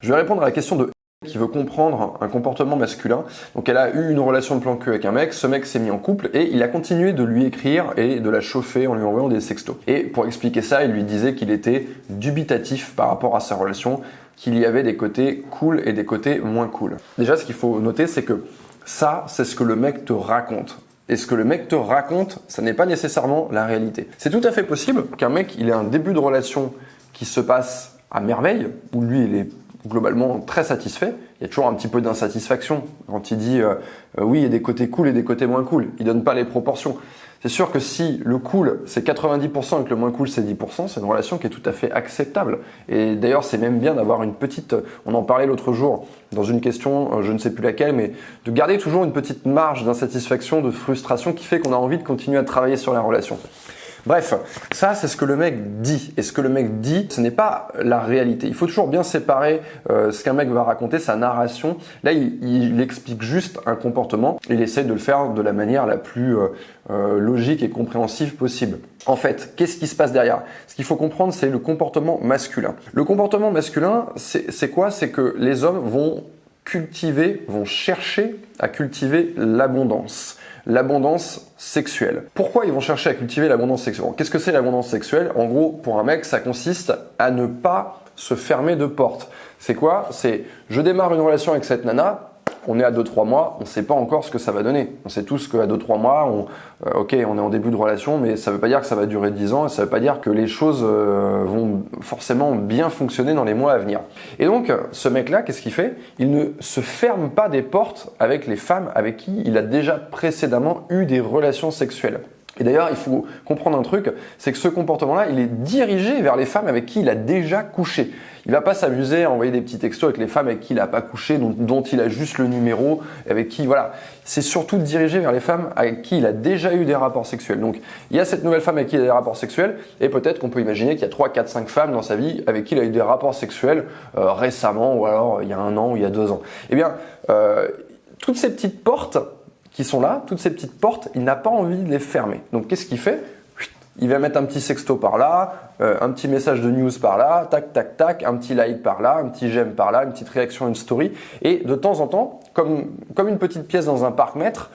Je vais répondre à la question de qui veut comprendre un comportement masculin. Donc elle a eu une relation de plan cul avec un mec, ce mec s'est mis en couple et il a continué de lui écrire et de la chauffer en lui envoyant des sextos. Et pour expliquer ça, il lui disait qu'il était dubitatif par rapport à sa relation, qu'il y avait des côtés cool et des côtés moins cool. Déjà, ce qu'il faut noter, c'est que ça, c'est ce que le mec te raconte. Et ce que le mec te raconte, ça n'est pas nécessairement la réalité. C'est tout à fait possible qu'un mec, il ait un début de relation qui se passe à merveille, où lui, il est globalement très satisfait. Il y a toujours un petit peu d'insatisfaction quand il dit oui, il y a des côtés cool et des côtés moins cool. Il donne pas les proportions. C'est sûr que si le cool c'est 90% et que le moins cool c'est 10%, c'est une relation qui est tout à fait acceptable. Et d'ailleurs, c'est même bien d'avoir une petite, on en parlait l'autre jour dans une question, je ne sais plus laquelle, mais de garder toujours une petite marge d'insatisfaction, de frustration qui fait qu'on a envie de continuer à travailler sur la relation. Bref, ça c'est ce que le mec dit. Et ce que le mec dit, ce n'est pas la réalité. Il faut toujours bien séparer ce qu'un mec va raconter, sa narration. Là, il explique juste un comportement. Il essaie de le faire de la manière la plus logique et compréhensive possible. En fait, qu'est-ce qui se passe derrière? Ce qu'il faut comprendre, c'est le comportement masculin. Le comportement masculin, c'est quoi? C'est que les hommes vont chercher à cultiver l'abondance. L'abondance sexuelle. Pourquoi ils vont chercher à cultiver l'abondance sexuelle? Qu'est-ce que c'est l'abondance sexuelle? En gros, pour un mec, ça consiste à ne pas se fermer de porte. C'est quoi? C'est je démarre une relation avec cette nana, on est à 2-3 mois, on ne sait pas encore ce que ça va donner. On sait tous qu'à 2-3 mois, ok, on est en début de relation, mais ça ne veut pas dire que ça va durer 10 ans, et ça ne veut pas dire que les choses vont forcément bien fonctionner dans les mois à venir. Et donc, ce mec-là, qu'est-ce qu'il fait? Il ne se ferme pas des portes avec les femmes avec qui il a déjà précédemment eu des relations sexuelles. Et d'ailleurs, il faut comprendre un truc, c'est que ce comportement-là, il est dirigé vers les femmes avec qui il a déjà couché. Il va pas s'amuser à envoyer des petits textos avec les femmes avec qui il n'a pas couché, dont il a juste le numéro, avec qui, voilà. C'est surtout dirigé vers les femmes avec qui il a déjà eu des rapports sexuels. Donc, il y a cette nouvelle femme avec qui il a des rapports sexuels, et peut-être qu'on peut imaginer qu'il y a 3, 4, 5 femmes dans sa vie avec qui il a eu des rapports sexuels récemment, ou alors il y a 1 an, ou il y a 2 ans. Eh bien, toutes ces petites portes qui sont là, toutes ces petites portes, il n'a pas envie de les fermer. Donc qu'est-ce qu'il fait? Il va mettre un petit sexto par là, un petit message de news par là, tac, tac, tac, un petit like par là, un petit j'aime par là, une petite réaction à une story. Et de temps en temps, comme une petite pièce dans un parc-mètre,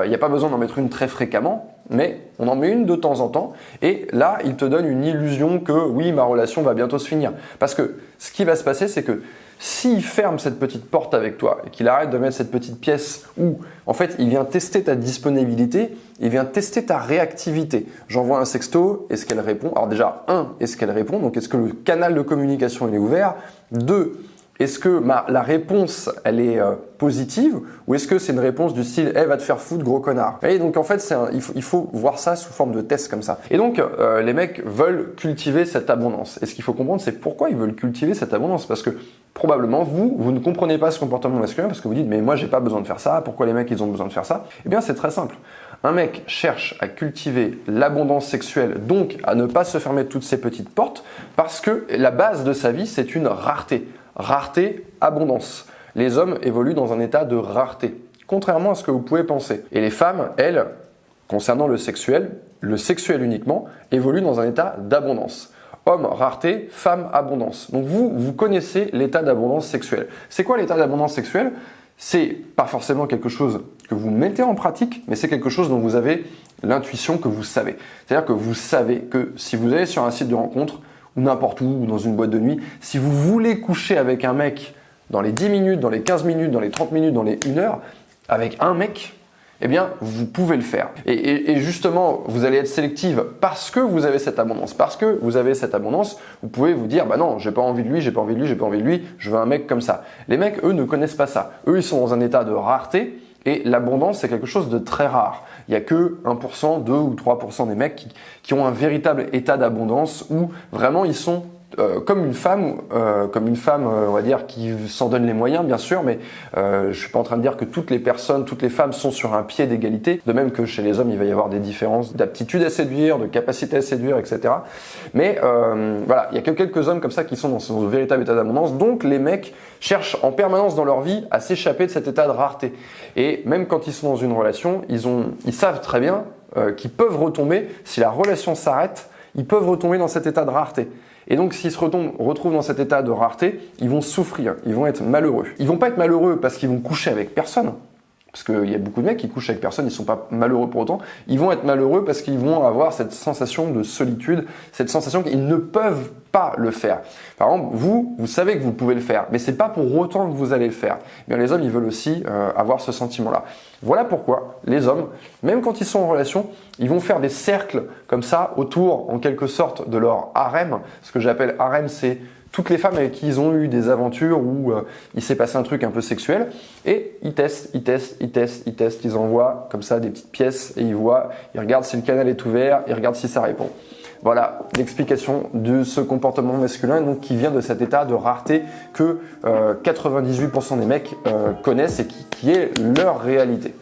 il n'y a pas besoin d'en mettre une très fréquemment, mais on en met une de temps en temps. Et là, il te donne une illusion que oui, ma relation va bientôt se finir. Parce que ce qui va se passer, c'est que s'il ferme cette petite porte avec toi et qu'il arrête de mettre cette petite pièce où, en fait, il vient tester ta disponibilité, il vient tester ta réactivité. J'envoie un sexto, est-ce qu'elle répond? Alors déjà, 1, est-ce qu'elle répond? Donc, est-ce que le canal de communication il est ouvert? 2, est-ce que la réponse, elle est positive ou est-ce que c'est une réponse du style « Eh, va te faire foutre, gros connard ». Et donc, en fait, il faut voir ça sous forme de test comme ça. Et donc, les mecs veulent cultiver cette abondance. Et ce qu'il faut comprendre, c'est pourquoi ils veulent cultiver cette abondance. Parce que probablement, vous ne comprenez pas ce comportement masculin parce que vous dites « Mais moi, j'ai pas besoin de faire ça. Pourquoi les mecs, ils ont besoin de faire ça ?» Eh bien, c'est très simple. Un mec cherche à cultiver l'abondance sexuelle, donc à ne pas se fermer toutes ces petites portes parce que la base de sa vie, c'est une rareté. Rareté, abondance. Les hommes évoluent dans un état de rareté, contrairement à ce que vous pouvez penser. Et les femmes, elles, concernant le sexuel uniquement, évoluent dans un état d'abondance. Homme, rareté, femme, abondance. Donc vous connaissez l'état d'abondance sexuelle. C'est quoi l'état d'abondance sexuelle? C'est pas forcément quelque chose que vous mettez en pratique, mais c'est quelque chose dont vous avez l'intuition que vous savez. C'est-à-dire que vous savez que si vous allez sur un site de rencontre, ou n'importe où, ou dans une boîte de nuit, si vous voulez coucher avec un mec dans les 10 minutes, dans les 15 minutes, dans les 30 minutes, dans les 1 heure, avec un mec, eh bien, vous pouvez le faire. Et justement, vous allez être sélective parce que vous avez cette abondance. Parce que vous avez cette abondance, vous pouvez vous dire, bah non, j'ai pas envie de lui, j'ai pas envie de lui, j'ai pas envie de lui, je veux un mec comme ça. Les mecs, eux, ne connaissent pas ça. Eux, ils sont dans un état de rareté. Et l'abondance, c'est quelque chose de très rare. Il n'y a que 1%, 2 ou 3% des mecs qui ont un véritable état d'abondance où vraiment ils sont comme une femme, on va dire, qui s'en donne les moyens, bien sûr, mais je suis pas en train de dire que toutes les femmes sont sur un pied d'égalité. De même que chez les hommes, il va y avoir des différences d'aptitude à séduire, de capacité à séduire, etc. Mais voilà, il y a que quelques hommes comme ça qui sont dans ce véritable état d'abondance. Donc les mecs cherchent en permanence dans leur vie à s'échapper de cet état de rareté. Et même quand ils sont dans une relation, ils savent très bien qu'ils peuvent retomber, si la relation s'arrête, ils peuvent retomber dans cet état de rareté. Et donc, s'ils se retrouvent dans cet état de rareté, ils vont souffrir, ils vont être malheureux. Ils vont pas être malheureux parce qu'ils vont coucher avec personne. Parce qu'il y a beaucoup de mecs qui couchent avec personne, ils sont pas malheureux pour autant. Ils vont être malheureux parce qu'ils vont avoir cette sensation de solitude, cette sensation qu'ils ne peuvent pas le faire. Par exemple, vous savez que vous pouvez le faire, mais c'est pas pour autant que vous allez le faire. Bien, les hommes, ils veulent aussi avoir ce sentiment-là. Voilà pourquoi les hommes, même quand ils sont en relation, ils vont faire des cercles comme ça autour, en quelque sorte, de leur harem. Ce que j'appelle harem, c'est toutes les femmes avec qui ils ont eu des aventures où il s'est passé un truc un peu sexuel, et ils testent, ils envoient comme ça des petites pièces et ils regardent si le canal est ouvert, ils regardent si ça répond. Voilà l'explication de ce comportement masculin donc, qui vient de cet état de rareté que 98% des mecs connaissent et qui est leur réalité.